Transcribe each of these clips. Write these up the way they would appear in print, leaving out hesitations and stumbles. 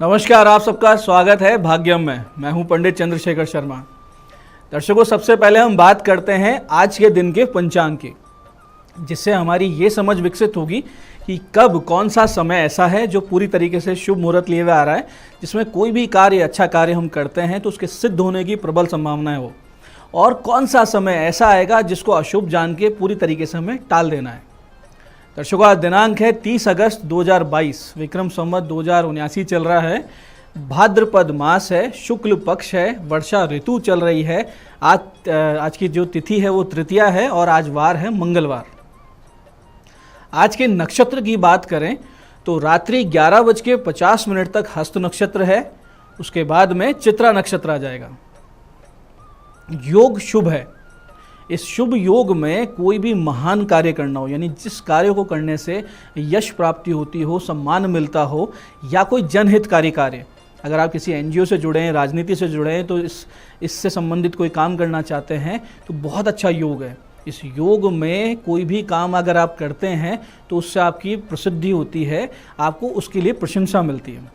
नमस्कार, आप सबका स्वागत है भाग्यम में। मैं हूं पंडित चंद्रशेखर शर्मा। दर्शकों, सबसे पहले हम बात करते हैं आज के दिन के पंचांग की, जिससे हमारी ये समझ विकसित होगी कि कब कौन सा समय ऐसा है जो पूरी तरीके से शुभ मुहूर्त लिए हुए आ रहा है, जिसमें कोई भी कार्य, अच्छा कार्य हम करते हैं तो उसके सिद्ध होने की प्रबल संभावना हो, और कौन सा समय ऐसा आएगा जिसको अशुभ जान के पूरी तरीके से हमें टाल देना है। दर्शकों, आज दिनांक है 30 अगस्त 2022, विक्रम संवत 2079 चल रहा है। भाद्रपद मास है, शुक्ल पक्ष है, वर्षा ऋतु चल रही है। आज की जो तिथि है वो तृतीया है और आज वार है मंगलवार। आज के नक्षत्र की बात करें तो रात्रि 11:50 तक हस्त नक्षत्र है, उसके बाद में चित्रा नक्षत्र आ जाएगा। योग शुभ है। इस शुभ योग में कोई भी महान कार्य करना हो, यानी जिस कार्य को करने से यश प्राप्ति होती हो, सम्मान मिलता हो, या कोई जनहितकारी कार्य, अगर आप किसी एनजीओ से जुड़े हैं, राजनीति से जुड़े हैं, तो इससे संबंधित कोई काम करना चाहते हैं तो बहुत अच्छा योग है। इस योग में कोई भी काम अगर आप करते हैं तो उससे आपकी प्रसिद्धि होती है, आपको उसके लिए प्रशंसा मिलती है।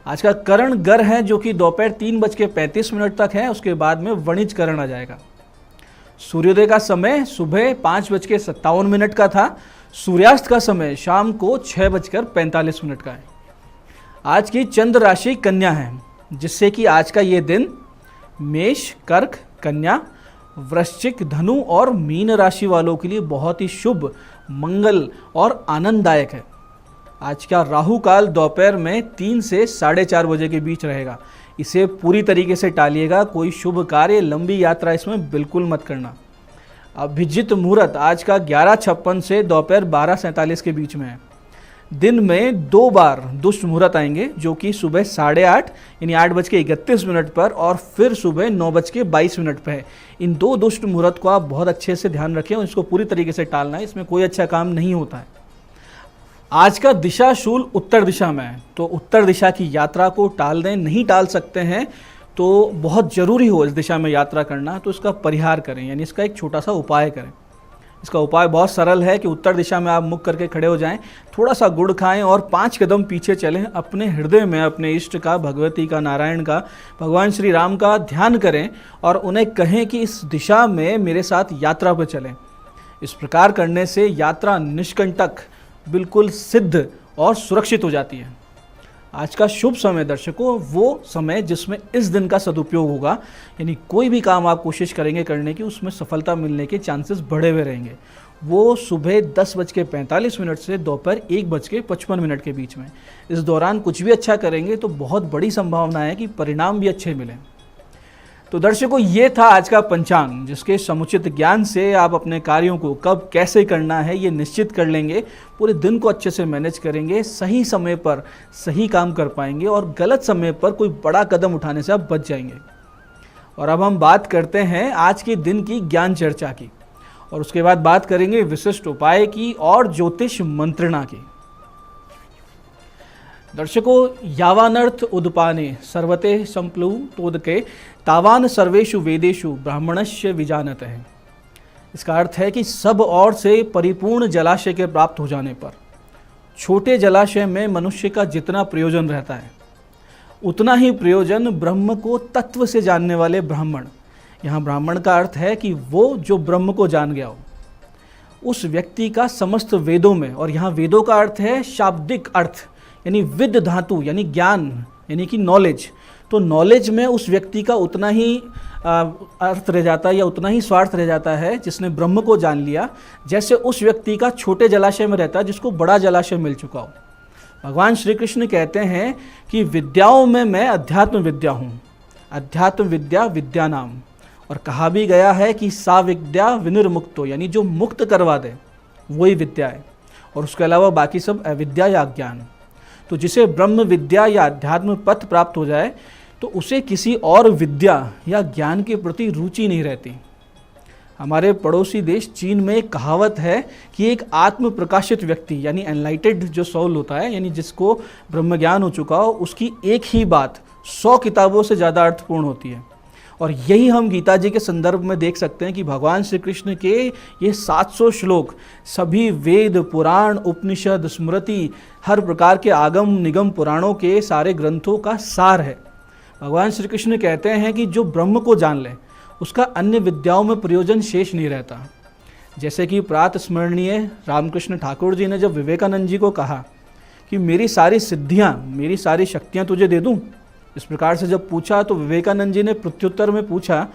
आज का करण गर है जो कि दोपहर 3:35 तक है, उसके बाद में वणिज करण आ जाएगा। सूर्योदय का समय सुबह 5:57 का था। सूर्यास्त का समय शाम को 6:45 का है। आज की चंद्र राशि कन्या है, जिससे कि आज का ये दिन मेष, कर्क, कन्या, वृश्चिक, धनु और मीन राशि वालों के लिए बहुत ही शुभ, मंगल और आनंददायक है। आज का राहु काल दोपहर में 3 से 4:30 बजे के बीच रहेगा। इसे पूरी तरीके से टालिएगा। कोई शुभ कार्य, लंबी यात्रा इसमें बिल्कुल मत करना। अभिजित मुहूर्त आज का 11:56 से दोपहर 12:47 के बीच में है। दिन में 2 बार दुष्ट मुहूर्त आएंगे, जो कि सुबह 8:30 यानी 8:31 पर और फिर सुबह 9:22 पर है। इन 2 दुष्ट मुहूर्त को आप बहुत अच्छे से ध्यान रखें और इसको पूरी तरीके से टालना है। इसमें कोई अच्छा काम नहीं होता है। आज का दिशा शूल उत्तर दिशा में है, तो उत्तर दिशा की यात्रा को टाल दें। नहीं टाल सकते हैं तो बहुत ज़रूरी हो इस दिशा में यात्रा करना, तो इसका परिहार करें, यानी इसका एक छोटा सा उपाय करें। इसका उपाय बहुत सरल है कि उत्तर दिशा में आप मुख करके खड़े हो जाएं, थोड़ा सा गुड़ खाएं और 5 कदम पीछे चलें। अपने हृदय में अपने इष्ट का, भगवती का, नारायण का, भगवान श्री राम का ध्यान करें और उन्हें कहें कि इस दिशा में मेरे साथ यात्रा पर चलें। इस प्रकार करने से यात्रा निष्कंटक, बिल्कुल सिद्ध और सुरक्षित हो जाती है। आज का शुभ समय दर्शकों वो समय जिसमें इस दिन का सदुपयोग होगा, यानी कोई भी काम आप कोशिश करेंगे करने की, उसमें सफलता मिलने के चांसेस बढ़े हुए रहेंगे। वो सुबह 10:45 से दोपहर 1:55 के बीच में। इस दौरान कुछ भी अच्छा करेंगे तो बहुत बड़ी संभावना है कि परिणाम भी अच्छे मिलें। तो दर्शकों, ये था आज का पंचांग, जिसके समुचित ज्ञान से आप अपने कार्यों को कब कैसे करना है ये निश्चित कर लेंगे। पूरे दिन को अच्छे से मैनेज करेंगे, सही समय पर सही काम कर पाएंगे और गलत समय पर कोई बड़ा कदम उठाने से आप बच जाएंगे। और अब हम बात करते हैं आज के दिन की ज्ञान चर्चा की, और उसके बाद बात करेंगे विशिष्ट उपाय की और ज्योतिष मंत्रणा की। दर्शकों, यावानर्थ उदपाने सर्वते संप्लुतोदके तावान सर्वेषु वेदेषु ब्राह्मणस्य विजानत है। इसका अर्थ है कि सब ओर से परिपूर्ण जलाशय के प्राप्त हो जाने पर छोटे जलाशय में मनुष्य का जितना प्रयोजन रहता है, उतना ही प्रयोजन ब्रह्म को तत्व से जानने वाले ब्राह्मण, यहाँ ब्राह्मण का अर्थ है कि वो जो ब्रह्म को जान गया हो, उस व्यक्ति का समस्त वेदों में, और यहाँ वेदों का अर्थ है शाब्दिक अर्थ, यानी विद धातु, यानी ज्ञान, यानी कि नॉलेज। तो नॉलेज में उस व्यक्ति का उतना ही अर्थ रह जाता है या उतना ही स्वार्थ रह जाता है जिसने ब्रह्म को जान लिया, जैसे उस व्यक्ति का छोटे जलाशय में रहता है जिसको बड़ा जलाशय मिल चुका हो। भगवान श्री कृष्ण कहते हैं कि विद्याओं में मैं अध्यात्म विद्या हूँ, अध्यात्म विद्या विद्या नाम। और कहा भी गया है कि सा विद्या विनिर्मुक्तो, यानी जो मुक्त करवा दे वही विद्या है, और उसके अलावा बाकी सब अविद्या या अज्ञान। तो जिसे ब्रह्म विद्या या अध्यात्म पथ प्राप्त हो जाए तो उसे किसी और विद्या या ज्ञान के प्रति रुचि नहीं रहती। हमारे पड़ोसी देश चीन में एक कहावत है कि एक आत्म प्रकाशित व्यक्ति, यानी एनलाइटेड जो सोल होता है, यानी जिसको ब्रह्म ज्ञान हो चुका हो, उसकी एक ही बात 100 किताबों से ज़्यादा अर्थपूर्ण होती है। और यही हम गीता जी के संदर्भ में देख सकते हैं कि भगवान श्री कृष्ण के ये 700 श्लोक सभी वेद, पुराण, उपनिषद, स्मृति, हर प्रकार के आगम निगम पुराणों के सारे ग्रंथों का सार है। भगवान श्री कृष्ण कहते हैं कि जो ब्रह्म को जान ले उसका अन्य विद्याओं में प्रयोजन शेष नहीं रहता। जैसे कि प्रात स्मरणीय रामकृष्ण ठाकुर जी ने जब विवेकानंद जी को कहा कि मेरी सारी सिद्धियां, मेरी सारी शक्तियां तुझे दे दूं, इस प्रकार से जब पूछा तो विवेकानंद जी ने प्रत्युत्तर में पूछा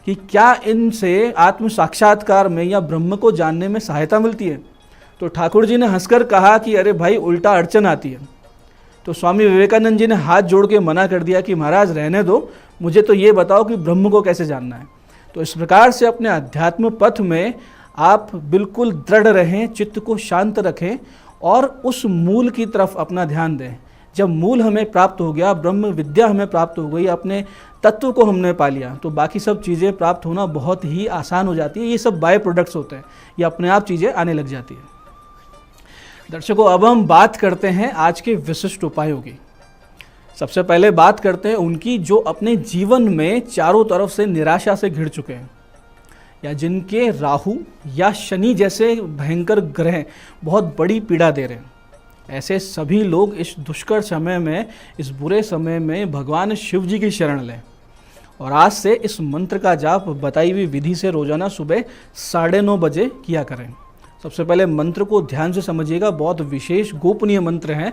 कि क्या इनसे आत्म साक्षात्कार में या ब्रह्म को जानने में सहायता मिलती है? तो ठाकुर जी ने हंसकर कहा कि अरे भाई, उल्टा अड़चन आती है। तो स्वामी विवेकानंद जी ने हाथ जोड़ के मना कर दिया कि महाराज रहने दो, मुझे तो ये बताओ कि ब्रह्म को कैसे जानना है। तो इस प्रकार से अपने अध्यात्म पथ में आप बिल्कुल दृढ़ रहें, चित्त को शांत रखें और उस मूल की तरफ अपना ध्यान दें। जब मूल हमें प्राप्त हो गया, ब्रह्म विद्या हमें प्राप्त हो गई, अपने तत्व को हमने पा लिया, तो बाकी सब चीज़ें प्राप्त होना बहुत ही आसान हो जाती है। ये सब बाय प्रोडक्ट्स होते हैं, ये अपने आप चीज़ें आने लग जाती है। दर्शकों, अब हम बात करते हैं आज के विशिष्ट उपायों की। सबसे पहले बात करते हैं उनकी जो अपने जीवन में चारों तरफ से निराशा से घिर चुके हैं, या जिनके राहु या शनि जैसे भयंकर ग्रह बहुत बड़ी पीड़ा दे रहे हैं। ऐसे सभी लोग इस दुष्कर समय में, इस बुरे समय में भगवान शिव जी की शरण लें और आज से इस मंत्र का जाप बताई हुई विधि से रोजाना सुबह 9:30 बजे किया करें। सबसे पहले मंत्र को ध्यान से समझिएगा, बहुत विशेष गोपनीय मंत्र है।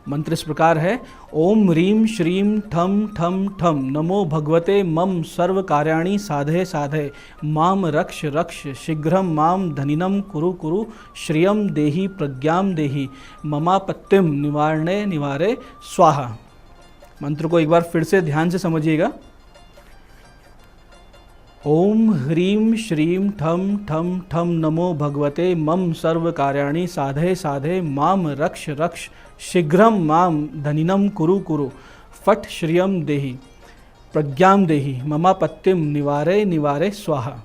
मंत्र इस प्रकार है, ओम ह्रीं श्रीं ठम ठम ठम नमो भगवते मम सर्व कार्याणि साधे साधे माम रक्ष रक्ष शीघ्रम माम धनिनम कुरु कुरु श्रियम देहि प्रज्ञाम देहि ममापत्तिम निवारणे निवारे स्वाहा। मंत्र को एक बार फिर से ध्यान से समझिएगा। ओम ह्रीं श्रीं ठम ठम ठम नमो भगवते मम सर्व कार्याणि साधे साधे माम रक्ष रक्ष शीघ्रम माम धनिनम कुरु कुरु फट श्रियम देहि प्रज्ञाम देहि ममापत्तिम निवारे निवारे स्वाहा।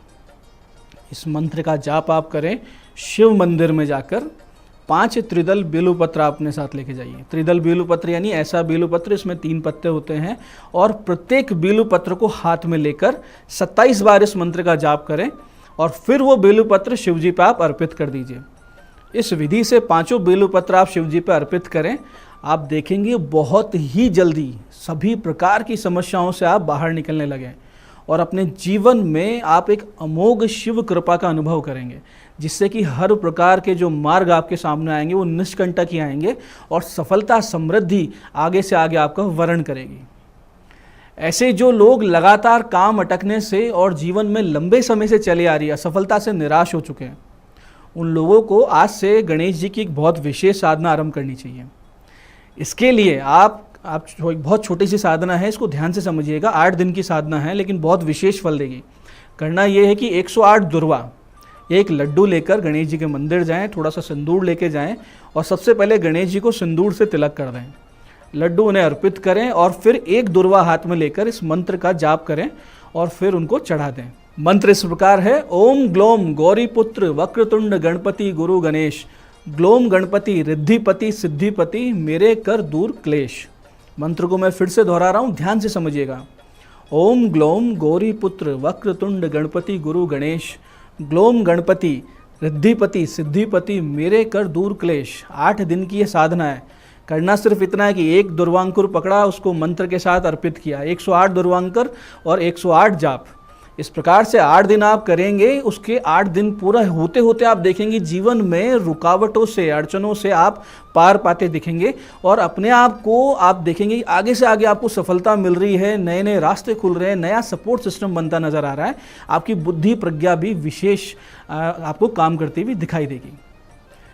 इस मंत्र का जाप आप करें। शिव मंदिर में जाकर 5 त्रिदल बेलूपत्र अपने साथ लेके जाइए। त्रिदल बेलूपत्र यानी ऐसा बेलूपत्र, इसमें 3 पत्ते होते हैं, और प्रत्येक बेलूपत्र को हाथ में लेकर 27 बार इस मंत्र का जाप करें और फिर वो बेलूपत्र शिव जी पर आप अर्पित कर दीजिए। इस विधि से 5 बेलूपत्र आप शिव जी पर अर्पित करें, आप देखेंगे बहुत ही जल्दी सभी प्रकार की समस्याओं से आप बाहर निकलने लगें और अपने जीवन में आप एक अमोघ शिव कृपा का अनुभव करेंगे, जिससे कि हर प्रकार के जो मार्ग आपके सामने आएंगे वो निष्कंटक ही आएंगे और सफलता समृद्धि आगे से आगे आपका वर्ण करेगी। ऐसे जो लोग लगातार काम अटकने से और जीवन में लंबे समय से चले आ रही असफलता से निराश हो चुके हैं, उन लोगों को आज से गणेश जी की एक बहुत विशेष साधना आरंभ करनी चाहिए। इसके लिए आप बहुत छोटी सी साधना है, इसको ध्यान से समझिएगा। 8 दिन की साधना है लेकिन बहुत विशेष फल देगी। करना यह है कि 108 दुर्वा, एक लड्डू लेकर गणेश जी के मंदिर जाएं, थोड़ा सा सिंदूर लेके जाएं और सबसे पहले गणेश जी को सिंदूर से तिलक कर दें। लड्डू उन्हें अर्पित करें और फिर एक दुर्वा हाथ में लेकर इस मंत्र का जाप करें और फिर उनको चढ़ा दें। मंत्र इस प्रकार है, ओम ग्लोम गौरीपुत्र वक्रतुंड गणपति गुरु गणेश, ग्लोम गणपति रिद्धिपति सिद्धिपति मेरे कर दूर क्लेश। मंत्र को मैं फिर से दोहरा रहा हूँ, ध्यान से समझिएगा। ओम ग्लोम गौरीपुत्र वक्रतुंड गणपति गुरु गणेश, ग्लोम गणपति रिद्धिपति सिद्धिपति मेरे कर दूर क्लेश। 8 दिन की ये साधना है। करना सिर्फ इतना है कि एक दुर्वांकुर पकड़ा, उसको मंत्र के साथ अर्पित किया। 108 दुर्वांकुर और 108 जाप। इस प्रकार से 8 दिन आप करेंगे। उसके 8 दिन पूरा होते होते आप देखेंगे जीवन में रुकावटों से, अड़चनों से आप पार पाते दिखेंगे और अपने आप को आप देखेंगे आगे से आगे आपको सफलता मिल रही है, नए नए रास्ते खुल रहे हैं, नया सपोर्ट सिस्टम बनता नजर आ रहा है। आपकी बुद्धि प्रज्ञा भी विशेष आपको काम करती हुई दिखाई देगी।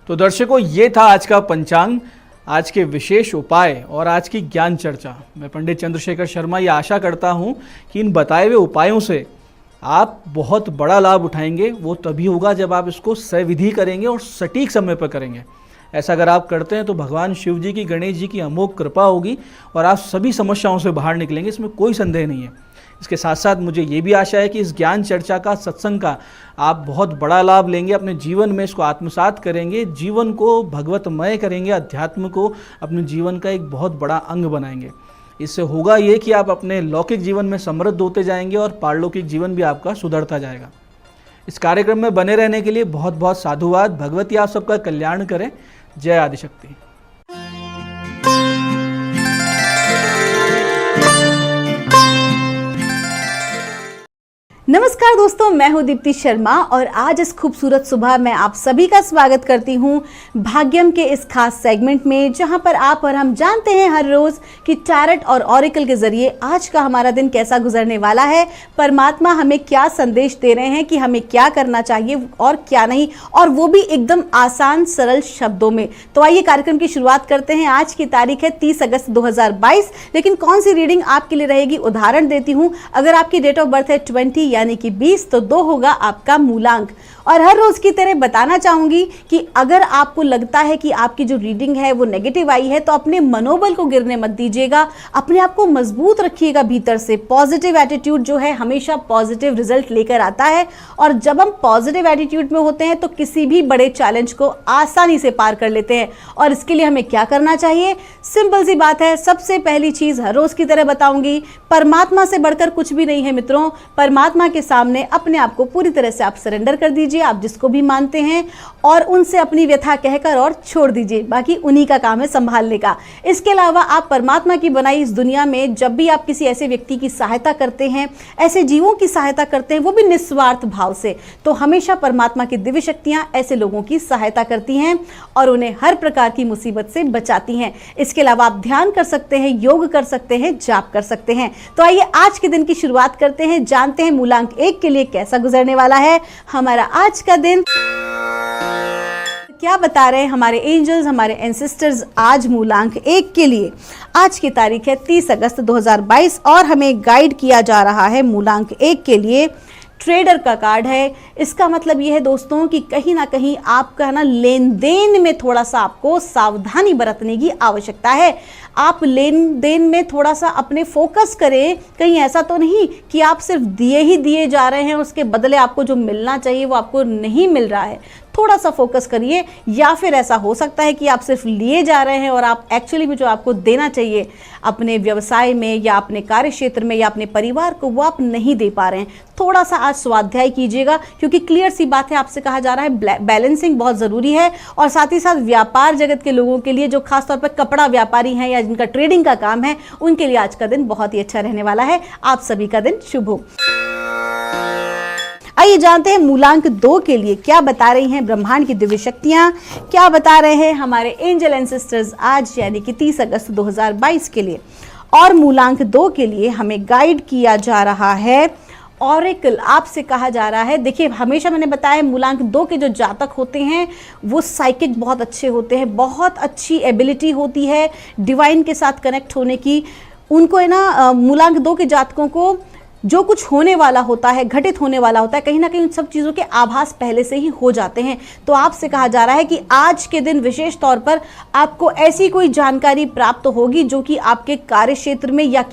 तो दर्शकों, ये था आज का पंचांग, आज के विशेष उपाय और आज की ज्ञान चर्चा। मैं पंडित चंद्रशेखर शर्मा ये आशा करता हूँ कि इन बताए हुए उपायों से आप बहुत बड़ा लाभ उठाएंगे। वो तभी होगा जब आप इसको सविधि करेंगे और सटीक समय पर करेंगे। ऐसा अगर आप करते हैं तो भगवान शिव जी की, गणेश जी की अमोघ कृपा होगी और आप सभी समस्याओं से बाहर निकलेंगे, इसमें कोई संदेह नहीं है। इसके साथ साथ मुझे ये भी आशा है कि इस ज्ञान चर्चा का, सत्संग का आप बहुत बड़ा लाभ लेंगे, अपने जीवन में इसको आत्मसात करेंगे, जीवन को भगवतमय करेंगे, अध्यात्म को अपने जीवन का एक बहुत बड़ा अंग बनाएंगे। इससे होगा ये कि आप अपने लौकिक जीवन में समृद्ध होते जाएंगे और पारलौकिक जीवन भी आपका सुधरता जाएगा। इस कार्यक्रम में बने रहने के लिए बहुत बहुत साधुवाद। भगवती आप सबका कल्याण करें। जय आदिशक्ति। नमस्कार दोस्तों, मैं हूं दीप्ति शर्मा और आज इस खूबसूरत सुबह मैं आप सभी का स्वागत करती हूं भाग्यम के इस खास सेगमेंट में, जहां पर आप और हम जानते हैं हर रोज कि टैरेट और ऑरिकल के जरिए आज का हमारा दिन कैसा गुजरने वाला है, परमात्मा हमें क्या संदेश दे रहे हैं कि हमें क्या करना चाहिए और क्या नहीं, और वो भी एकदम आसान सरल शब्दों में। तो आइए कार्यक्रम की शुरुआत करते हैं। आज की तारीख है 30 अगस्त 2022। लेकिन कौन सी रीडिंग आपके लिए रहेगी, उदाहरण देती हूँ। अगर आपकी डेट ऑफ बर्थ है 20 यानी कि 20, तो 2 होगा आपका मूलांक। और हर रोज की तरह बताना चाहूंगी कि अगर आपको लगता है कि आपकी जो रीडिंग है वो नेगेटिव आई है, तो अपने मनोबल को गिरने मत दीजिएगा, अपने आप को मजबूत रखिएगा भीतर से। पॉजिटिव एटीट्यूड जो है हमेशा पॉजिटिव रिजल्ट लेकर आता है, और जब हम पॉजिटिव एटीट्यूड में होते हैं तो किसी भी बड़े चैलेंज को आसानी से पार कर लेते हैं। और इसके लिए हमें क्या करना चाहिए? सिंपल सी बात है। सबसे पहली चीज हर रोज की तरह बताऊंगी, परमात्मा से बढ़कर कुछ भी नहीं है मित्रों। परमात्मा के सामने अपने आप को पूरी तरह से आप सरेंडर कर दीजिए, आप जिसको भी मानते हैं, और उनसे अपनी व्यथा कहकर और छोड़ दीजिए। बाकी उन्हीं का काम है संभालने का। इसके अलावा आप परमात्मा की बनाई इस दुनिया में जब भी आप किसी ऐसे व्यक्ति की सहायता करते हैं, ऐसे जीवों की सहायता करते हैं, वो भी निस्वार्थ भाव से, तो हमेशा परमात्मा की दिव्य शक्तियां ऐसे लोगों की सहायता करती हैं और उन्हें हर प्रकार की मुसीबत से बचाती हैं। इसके अलावा आप ध्यान कर सकते हैं, योग कर सकते हैं, जाप कर सकते हैं। तो आइए आज के दिन की शुरुआत करते हैं, जानते हैं मूलांक 1 के लिए कैसा गुजरने वाला है हमारा आज का दिन। क्या बता रहे हैं हमारे एंजल्स, हमारे एंसेस्टर्स आज मूलांक 1 के लिए। आज की तारीख है 30 अगस्त 2022 और हमें गाइड किया जा रहा है मूलांक 1 के लिए। ट्रेडर का कार्ड है। इसका मतलब यह है दोस्तों कि कहीं ना कहीं आपका ना लेन देन में थोड़ा सा आपको सावधानी बरतने की आवश्यकता है। आप लेन देन में थोड़ा सा अपने फोकस करें। कहीं ऐसा तो नहीं कि आप सिर्फ दिए ही दिए जा रहे हैं, उसके बदले आपको जो मिलना चाहिए वो आपको नहीं मिल रहा है। थोड़ा सा फोकस करिए। या फिर ऐसा हो सकता है कि आप सिर्फ लिए जा रहे हैं और आप एक्चुअली में जो आपको देना चाहिए अपने व्यवसाय में या अपने कार्य क्षेत्र में या अपने परिवार को, वो आप नहीं दे पा रहे हैं। थोड़ा सा आज स्वाध्याय कीजिएगा, क्योंकि क्लियर सी बात है, आपसे कहा जा रहा है बैलेंसिंग बहुत ज़रूरी है। और साथ ही साथ व्यापार जगत के लोगों के लिए, जो खासतौर पर कपड़ा व्यापारी हैं या जिनका ट्रेडिंग का काम है, उनके लिए आज का दिन बहुत ही अच्छा रहने वाला है। आप सभी का दिन शुभ हो। आइए जानते हैं मूलांक 2 के लिए क्या बता रही हैं ब्रह्मांड की दिव्य शक्तियां, क्या बता रहे हैं हमारे एंजल एंसेस्टर्स आज यानी कि 30 अगस्त 2022 के लिए। और मूलांक 2 के लिए हमें गाइड किया जा रहा है ऑरेकल। आपसे कहा जा रहा है, देखिए हमेशा मैंने बताया मूलांक 2 के जो जातक होते हैं वो साइकिक बहुत अच्छे होते हैं, बहुत अच्छी एबिलिटी होती है डिवाइन के साथ कनेक्ट होने की। उनको है ना मूलांक 2 के जातकों को जो कुछ होने वाला होता है, घटित होने वाला होता है, कहीं ना कहीं उन सब चीज़ों के आभास पहले से ही हो जाते हैं। तो आपसे कहा जा रहा है कि आज के दिन विशेष तौर पर आपको ऐसी कोई जानकारी प्राप्त होगी जो कि आपके कार्य क्षेत्र में या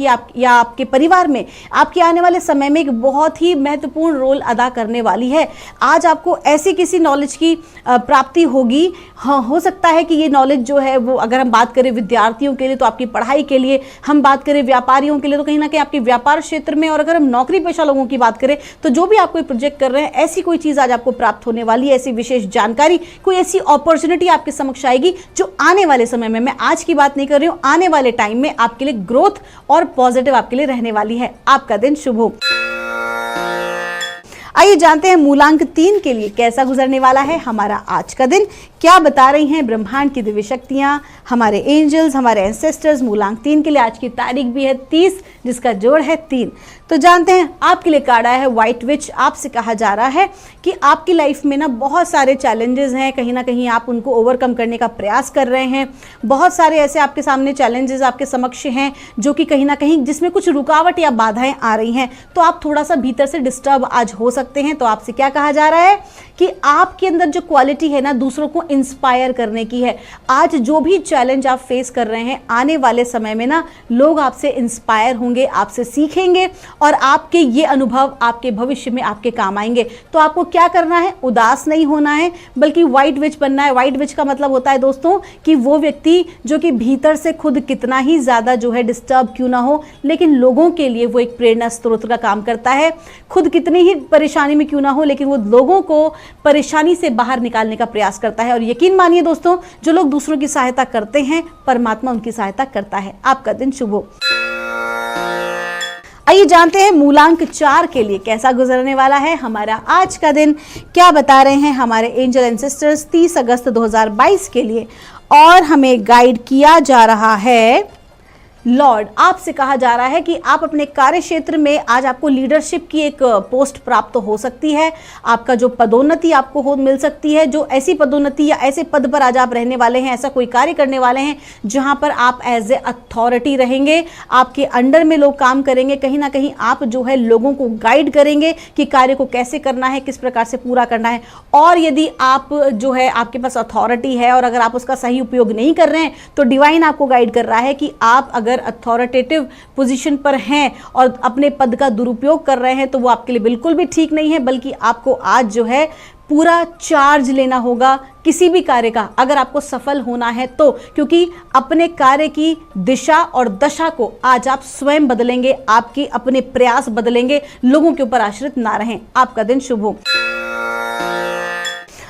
आपके परिवार में आपके आने वाले समय में एक बहुत ही महत्वपूर्ण रोल अदा करने वाली है। आज आपको ऐसी किसी नॉलेज की प्राप्ति होगी। हाँ, हो सकता है कि ये नॉलेज जो है वो, अगर हम बात करें विद्यार्थियों के लिए तो आपकी पढ़ाई के लिए, हम बात करें व्यापारियों के लिए तो कहीं ना कहीं आपके व्यापार क्षेत्र में, और अगर हम नौकरी पेशा लोगों की बात करें तो जो भी आप कोई प्रोजेक्ट कर रहे हैं, ऐसी कोई चीज आज आपको प्राप्त होने वाली है, ऐसी विशेष जानकारी, कोई ऐसी अपॉर्चुनिटी आपके समक्ष आएगी जो आने वाले समय में, मैं आज की बात नहीं कर रही हूं, आने वाले टाइम में आपके लिए ग्रोथ और पॉजिटिव आपके लिए रहने वाली है। आपका दिन शुभ हो। आइए जानते हैं मूलांक 3 के लिए कैसा गुजरने वाला है हमारा आज का दिन। क्या बता रही हैं ब्रह्मांड की दिव्य शक्तियां, हमारे एंजल्स, हमारे एंसेस्टर्स मूलांक 3 के लिए। आज की तारीख भी है 30, जिसका जोड़ है 3। तो जानते हैं आपके लिए कार्ड आया है व्हाइट विच। आपसे कहा जा रहा है कि आपकी लाइफ में ना बहुत सारे चैलेंजेस हैं, कहीं ना कहीं आप उनको ओवरकम करने का प्रयास कर रहे हैं। बहुत सारे ऐसे आपके सामने चैलेंजेस आपके समक्ष हैं जो कि कहीं ना कहीं जिसमें कुछ रुकावट या बाधाएं आ रही हैं, तो आप थोड़ा सा भीतर से डिस्टर्ब आज हो सकते हैं। तो आपसे क्या कहा जा रहा है कि आपके अंदर जो क्वालिटी है ना दूसरों को इंस्पायर करने की है। आज जो भी चैलेंज आप फेस कर रहे हैं, आने वाले समय में ना लोग आपसे इंस्पायर होंगे, आपसे सीखेंगे और आपके ये अनुभव आपके भविष्य में आपके काम आएंगे। तो आपको क्या करना है, उदास नहीं होना है, बल्कि व्हाइट विच बनना है। व्हाइट विच का मतलब होता है दोस्तों कि वो व्यक्ति जो कि भीतर से खुद कितना ही ज़्यादा जो है डिस्टर्ब क्यों ना हो, लेकिन लोगों के लिए वो एक प्रेरणा स्रोत का काम करता है। खुद कितनी ही परेशानी में क्यों ना हो, लेकिन वो लोगों को परेशानी से बाहर निकालने का प्रयास करता है। और यकीन मानिए दोस्तों, जो लोग दूसरों की सहायता करते हैं, परमात्मा उनकी सहायता करता है। आपका दिन शुभ हो। आइए जानते हैं मूलांक 4 के लिए कैसा गुजरने वाला है हमारा आज का दिन। क्या बता रहे हैं हमारे एंजल एंड सिस्टर्स 30 अगस्त 2022 के लिए। और हमें गाइड किया जा रहा है लॉर्ड, आपसे कहा जा रहा है कि आप अपने कार्य क्षेत्र में आज आपको लीडरशिप की एक पोस्ट प्राप्त हो सकती है। आपका जो पदोन्नति आपको हो मिल सकती है, जो ऐसी पदोन्नति या ऐसे पद पर आज आप रहने वाले हैं, ऐसा कोई कार्य करने वाले हैं जहां पर आप एज ए अथॉरिटी रहेंगे, आपके अंडर में लोग काम करेंगे। कहीं ना कहीं आप जो है लोगों को गाइड करेंगे कि कार्य को कैसे करना है, किस प्रकार से पूरा करना है। और यदि आप जो है आपके पास अथॉरिटी है और अगर आप उसका सही उपयोग नहीं कर रहे हैं, तो डिवाइन आपको गाइड कर रहा है कि आप अगर अथॉरिटेटिव पोजीशन पर हैं और अपने पद का दुरुपयोग कर रहे हैं, तो वो आपके लिए बिल्कुल भी ठीक नहीं है। बल्कि आपको आज जो है पूरा चार्ज लेना होगा किसी भी कार्य का, अगर आपको सफल होना है तो। क्योंकि अपने कार्य की दिशा और दशा को आज आप स्वयं बदलेंगे, आपके अपने प्रयास बदलेंगे, लोगों के ऊपर आश्रित ना रहें। आपका दिन शुभ हो।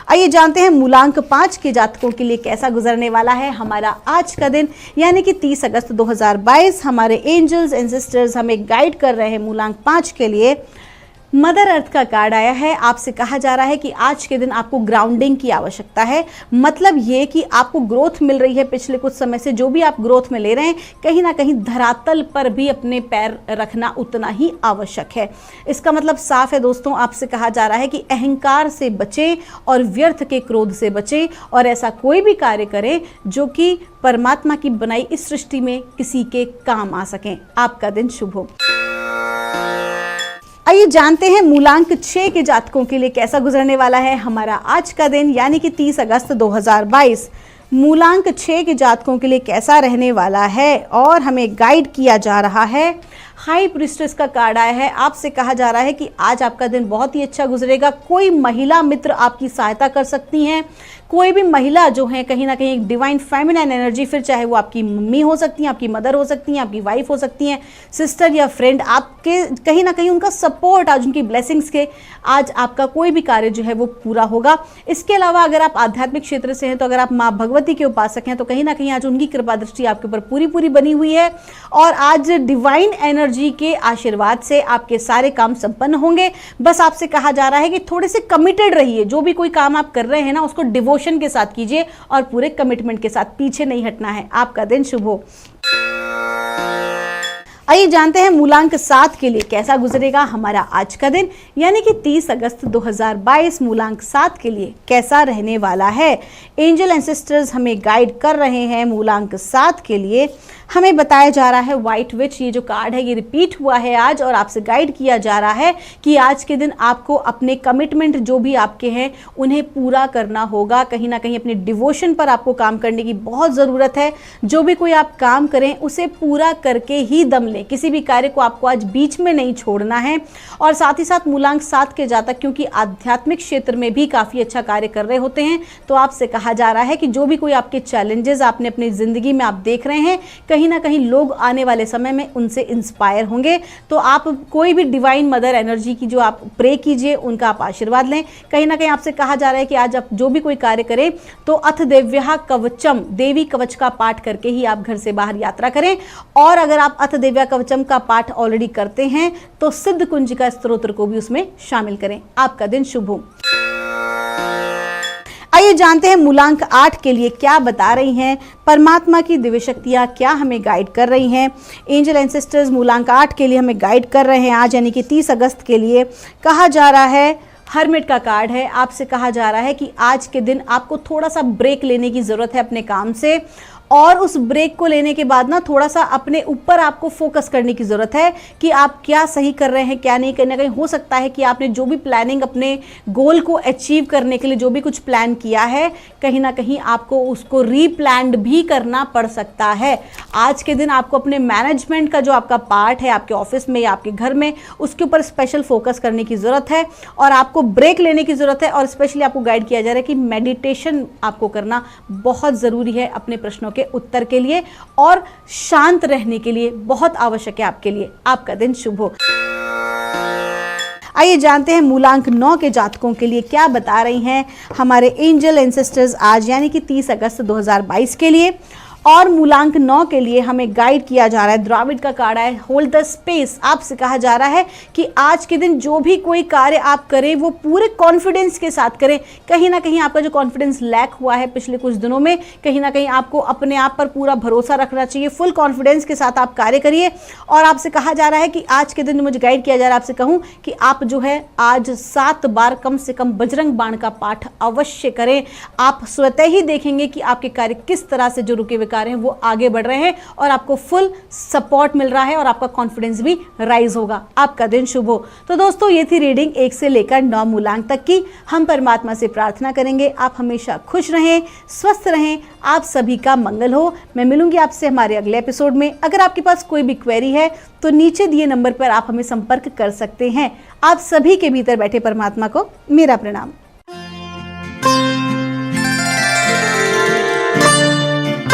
आइए जानते हैं मूलांक 5 के जातकों के लिए कैसा गुजरने वाला है हमारा आज का दिन, यानी कि 30 अगस्त 2022। हमारे एंजल्स एंड सिस्टर्स हमें गाइड कर रहे हैं मूलांक 5 के लिए। मदर अर्थ का कार्ड आया है। आपसे कहा जा रहा है कि आज के दिन आपको ग्राउंडिंग की आवश्यकता है। मतलब ये कि आपको ग्रोथ मिल रही है पिछले कुछ समय से, जो भी आप ग्रोथ में ले रहे हैं, कहीं ना कहीं धरातल पर भी अपने पैर रखना उतना ही आवश्यक है। इसका मतलब साफ है दोस्तों, आपसे कहा जा रहा है कि अहंकार से बचें और व्यर्थ के क्रोध से बचें और ऐसा कोई भी कार्य करें जो कि परमात्मा की बनाई इस सृष्टि में किसी के काम आ सकें। आपका दिन शुभ हो। आइए जानते हैं मूलांक 6 के जातकों के लिए कैसा गुजरने वाला है हमारा आज का दिन, यानी कि 30 अगस्त 2022। मूलांक 6 के जातकों के लिए कैसा रहने वाला है और हमें गाइड किया जा रहा है हाई प्रिस्टेस का कार्ड आया है। आपसे कहा जा रहा है कि आज आपका दिन बहुत ही अच्छा गुजरेगा। कोई महिला मित्र आपकी सहायता कर सकती हैं। कोई भी महिला जो है कहीं ना कहीं एक डिवाइन फेमिनाइन एनर्जी, फिर चाहे वो आपकी मम्मी हो सकती हैं, आपकी मदर हो सकती हैं, आपकी वाइफ हो सकती हैं, सिस्टर या फ्रेंड, आपके कहीं ना कहीं उनका सपोर्ट, आज उनकी ब्लेसिंग्स के आज आपका कोई भी कार्य जो है वो पूरा होगा। इसके अलावा अगर आप आध्यात्मिक क्षेत्र से हैं, तो अगर आप माँ भगवती के उपासक हैं, तो कहीं ना कहीं आज उनकी कृपा दृष्टि आपके ऊपर पूरी पूरी बनी हुई है। और आज डिवाइन एनर्जी के आशीर्वाद से आपके सारे काम संपन्न होंगे। बस आपसे कहा जा रहा है कि थोड़े से कमिटेड रहिए। जो भी कोई काम आप कर रहे हैं ना, उसको डिवोशन के साथ कीजिए और पूरे कमिटमेंट के साथ, पीछे नहीं हटना है। आपका दिन शुभ हो। आइए जानते हैं मूलांक 7 के लिए कैसा गुजरेगा हमारा आज का दिन, यानी कि 30 अगस्त 2022। मूलांक 7 के लिए कैसा रहने वाला है। एंजल एंड सिस्टर्स हमें गाइड कर रहे हैं मूलांक 7 के लिए। हमें बताया जा रहा है व्हाइट विच, ये जो कार्ड है ये रिपीट हुआ है आज, और आपसे गाइड किया जा रहा है कि आज के दिन आपको अपने कमिटमेंट जो भी आपके हैं उन्हें पूरा करना होगा। कहीं ना कहीं अपने डिवोशन पर आपको काम करने की बहुत ज़रूरत है। जो भी कोई आप काम करें उसे पूरा करके ही दम लें। किसी भी कार्य को आपको आज बीच में नहीं छोड़ना है। और साथ ही साथ मूलांक 7 के जातक क्योंकि आध्यात्मिक क्षेत्र में भी काफ़ी अच्छा कार्य कर रहे होते हैं, तो आपसे कहा जा रहा है कि जो भी कोई आपके चैलेंजेस आपने अपनी ज़िंदगी में आप देख रहे हैं, कहीं ना कहीं लोग आने वाले समय में उनसे इंस्पायर होंगे। तो आप कोई भी डिवाइन मदर एनर्जी की जो आप प्रे कीजिए, उनका आप आशीर्वाद लें। कहीं ना कहीं आपसे कहा जा रहा है कि आज आप जो भी कोई कार्य करें तो अथ देव्या कवचम, देवी कवच का पाठ करके ही आप घर से बाहर यात्रा करें। और अगर आप अथ देव्या कवचम का पाठ ऑलरेडी करते हैं तो सिद्ध कुंजिका स्तोत्र को भी उसमें शामिल करें। आपका दिन शुभ हो। आइए जानते हैं मूलांक 8 के लिए क्या बता रही हैं परमात्मा की दिव्य शक्तियाँ, क्या हमें गाइड कर रही हैं। एंजल एंड सिस्टर्स मूलांक 8 के लिए हमें गाइड कर रहे हैं आज, यानी कि 30 अगस्त के लिए। कहा जा रहा है हर्मिट का कार्ड है। आपसे कहा जा रहा है कि आज के दिन आपको थोड़ा सा ब्रेक लेने की ज़रूरत है अपने काम से। और उस ब्रेक को लेने के बाद ना थोड़ा सा अपने ऊपर आपको फोकस करने की ज़रूरत है कि आप क्या सही कर रहे हैं, क्या नहीं। कहीं ना कहीं हो सकता है कि आपने जो भी प्लानिंग अपने गोल को अचीव करने के लिए जो भी कुछ प्लान किया है, कहीं ना कहीं आपको उसको रीप्लान्ड भी करना पड़ सकता है। आज के दिन आपको अपने मैनेजमेंट का जो आपका पार्ट है आपके ऑफिस में या आपके घर में, उसके ऊपर स्पेशल फोकस करने की ज़रूरत है और आपको ब्रेक लेने की ज़रूरत है। और स्पेशली आपको गाइड किया जा रहा है कि मेडिटेशन आपको करना बहुत ज़रूरी है अपने प्रश्नों के उत्तर के लिए और शांत रहने के लिए बहुत आवश्यक है आपके लिए। आपका दिन शुभ हो। आइए जानते हैं मूलांक 9 के जातकों के लिए क्या बता रही हैं हमारे एंजल एंसेस्टर्स आज यानी कि 30 अगस्त 2022 के लिए। और मूलांक 9 के लिए हमें गाइड किया जा रहा है, द्राविड का कार्ड है होल्ड द स्पेस। आपसे कहा जा रहा है कि आज के दिन जो भी कोई कार्य आप करें वो पूरे कॉन्फिडेंस के साथ करें। कहीं ना कहीं आपका जो कॉन्फिडेंस लैक हुआ है पिछले कुछ दिनों में, कहीं ना कहीं आपको अपने आप पर पूरा भरोसा रखना चाहिए। फुल कॉन्फिडेंस के साथ आप कार्य करिए। और आपसे कहा जा रहा है कि आज के दिन मुझे गाइड किया जा रहा है, आपसे कहूँ कि आप जो है आज 7 बार कम से कम बजरंग बाण का पाठ अवश्य करें। आप स्वतः ही देखेंगे कि आपके कार्य किस तरह से जो रुके हुए कार्य हैं वो आगे बढ़ रहे हैं और आपको फुल सपोर्ट मिल रहा है और आपका कॉन्फिडेंस भी राइज होगा। आपका दिन शुभ हो। तो दोस्तों ये थी रीडिंग 1 से लेकर 9 मूलांक तक की। हम परमात्मा से प्रार्थना करेंगे आप हमेशा खुश रहें, स्वस्थ रहें, आप सभी का मंगल हो। मैं मिलूंगी आपसे हमारे अगले एपिसोड में। अगर आपके पास कोई भी क्वेरी है तो नीचे दिए नंबर पर आप हमें संपर्क कर सकते हैं। आप सभी के भीतर बैठे परमात्मा को मेरा प्रणाम।